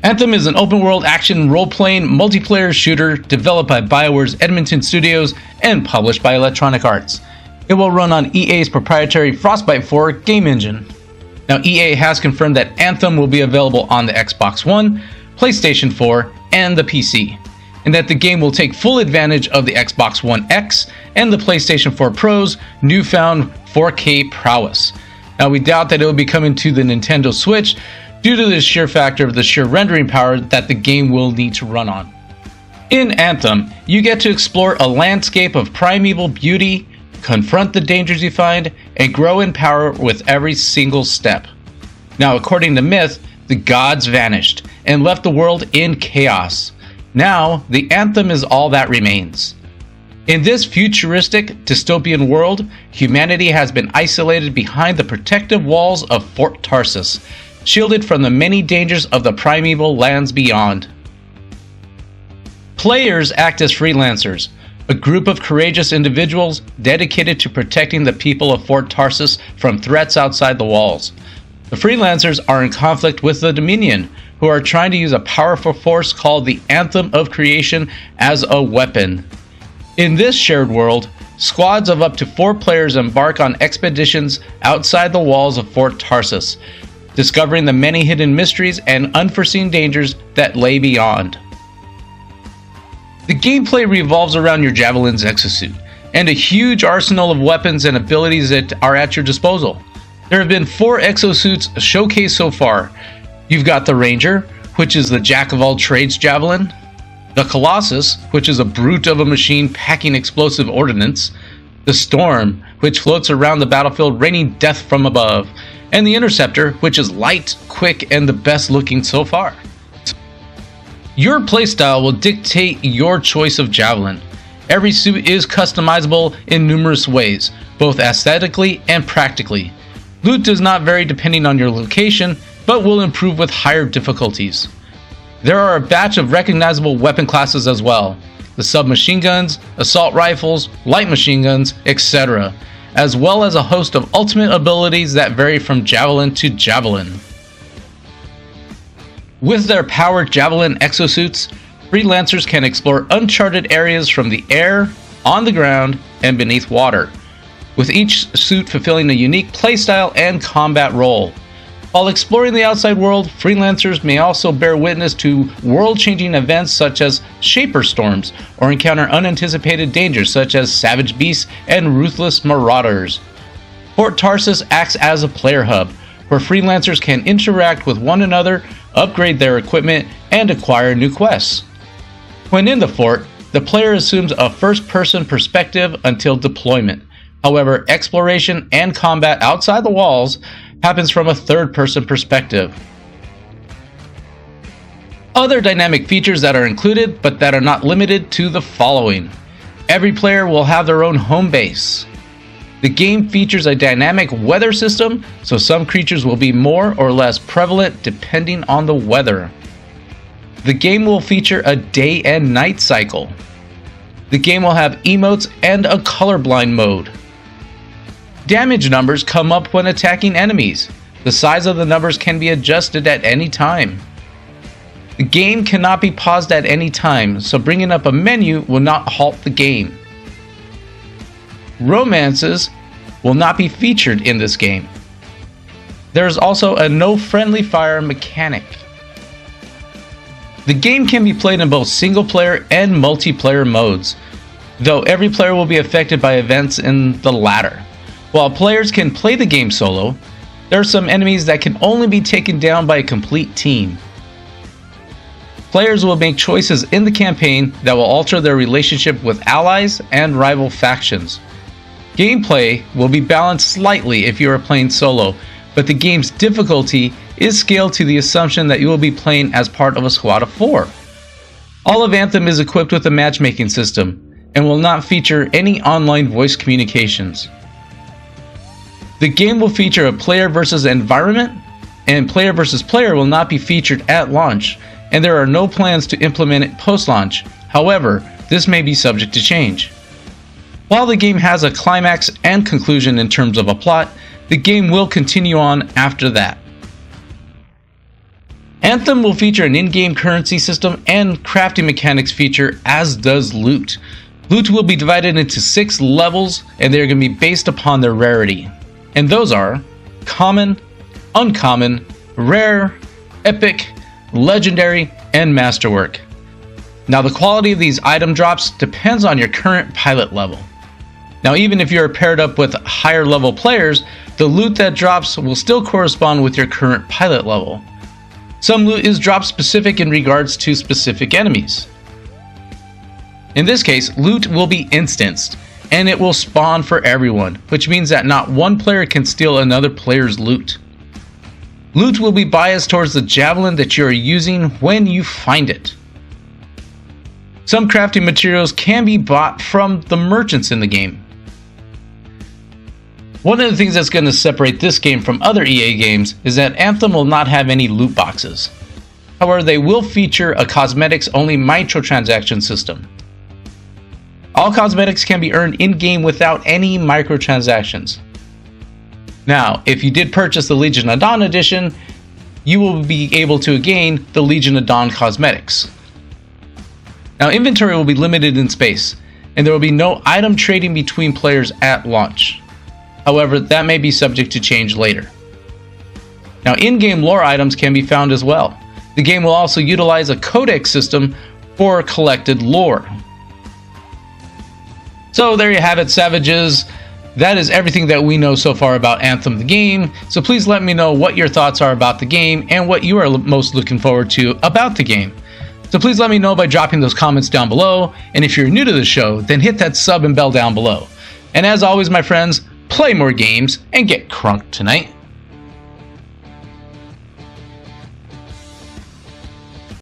Anthem is an open-world action role-playing multiplayer shooter developed by BioWare's Edmonton Studios and published by Electronic Arts. It will run on EA's proprietary Frostbite 4 game engine. Now, EA has confirmed that Anthem will be available on the Xbox One, PlayStation 4, and the PC, and that the game will take full advantage of the Xbox One X and the PlayStation 4 Pro's newfound 4K prowess. Now, we doubt that it will be coming to the Nintendo Switch due to the sheer factor of the sheer rendering power that the game will need to run on. In Anthem, you get to explore a landscape of primeval beauty, confront the dangers you find, and grow in power with every single step. Now, according to myth, the gods vanished and left the world in chaos. Now, the Anthem is all that remains. In this futuristic, dystopian world, humanity has been isolated behind the protective walls of Fort Tarsus, shielded from the many dangers of the primeval lands beyond. Players act as freelancers, a group of courageous individuals dedicated to protecting the people of Fort Tarsus from threats outside the walls. The freelancers are in conflict with the Dominion, who are trying to use a powerful force called the Anthem of Creation as a weapon. In this shared world, squads of up to 4 players embark on expeditions outside the walls of Fort Tarsus, discovering the many hidden mysteries and unforeseen dangers that lay beyond. The gameplay revolves around your Javelin's exosuit, and a huge arsenal of weapons and abilities that are at your disposal. There have been 4 exosuits showcased so far. You've got the Ranger, which is the jack-of-all-trades Javelin, the Colossus, which is a brute of a machine packing explosive ordnance, the Storm, which floats around the battlefield raining death from above, and the Interceptor, which is light, quick, and the best looking so far. Your playstyle will dictate your choice of Javelin. Every suit is customizable in numerous ways, both aesthetically and practically. Loot does not vary depending on your location, but will improve with higher difficulties. There are a batch of recognizable weapon classes as well: the submachine guns, assault rifles, light machine guns, etc., as well as a host of ultimate abilities that vary from Javelin to Javelin. With their powered Javelin exosuits, freelancers can explore uncharted areas from the air, on the ground, and beneath water, with each suit fulfilling a unique playstyle and combat role. While exploring the outside world, freelancers may also bear witness to world-changing events such as Shaper Storms, or encounter unanticipated dangers such as savage beasts and ruthless marauders. Fort Tarsus acts as a player hub, where freelancers can interact with one another, upgrade their equipment, and acquire new quests. When in the fort, the player assumes a first-person perspective until deployment. However, exploration and combat outside the walls happens from a third-person perspective. Other dynamic features that are included, but that are not limited to the following. Every player will have their own home base. The game features a dynamic weather system, so some creatures will be more or less prevalent depending on the weather. The game will feature a day and night cycle. The game will have emotes and a colorblind mode. Damage numbers come up when attacking enemies. The size of the numbers can be adjusted at any time. The game cannot be paused at any time, so bringing up a menu will not halt the game. Romances will not be featured in this game. There is also a no friendly fire mechanic. The game can be played in both single player and multiplayer modes, though every player will be affected by events in the latter. While players can play the game solo, there are some enemies that can only be taken down by a complete team. Players will make choices in the campaign that will alter their relationship with allies and rival factions. Gameplay will be balanced slightly if you are playing solo, but the game's difficulty is scaled to the assumption that you will be playing as part of a squad of 4. All of Anthem is equipped with a matchmaking system, and will not feature any online voice communications. The game will feature a player versus environment, and player versus player will not be featured at launch, and there are no plans to implement it post-launch. However, this may be subject to change. While the game has a climax and conclusion in terms of a plot, the game will continue on after that. Anthem will feature an in-game currency system and crafting mechanics feature, as does loot. Loot will be divided into 6 levels, and they're going to be based upon their rarity. And those are common, uncommon, rare, epic, legendary, and masterwork. Now the quality of these item drops depends on your current pilot level. Now even if you're paired up with higher level players, the loot that drops will still correspond with your current pilot level. Some loot is drop specific in regards to specific enemies. In this case, loot will be instanced, and it will spawn for everyone, which means that not one player can steal another player's loot. Loot will be biased towards the javelin that you are using when you find it. Some crafting materials can be bought from the merchants in the game. One of the things that's going to separate this game from other EA games is that Anthem will not have any loot boxes. However, they will feature a cosmetics-only microtransaction system. All cosmetics can be earned in-game without any microtransactions. Now, if you did purchase the Legion of Dawn edition, you will be able to gain the Legion of Dawn cosmetics. Now, inventory will be limited in space, and there will be no item trading between players at launch. However, that may be subject to change later. Now, in-game lore items can be found as well. The game will also utilize a codex system for collected lore. So there you have it, Savages. That is everything that we know so far about Anthem the game. So please let me know what your thoughts are about the game and what you are most looking forward to about the game. So please let me know by dropping those comments down below. And if you're new to the show, then hit that sub and bell down below. And as always, my friends, play more games and get crunked tonight.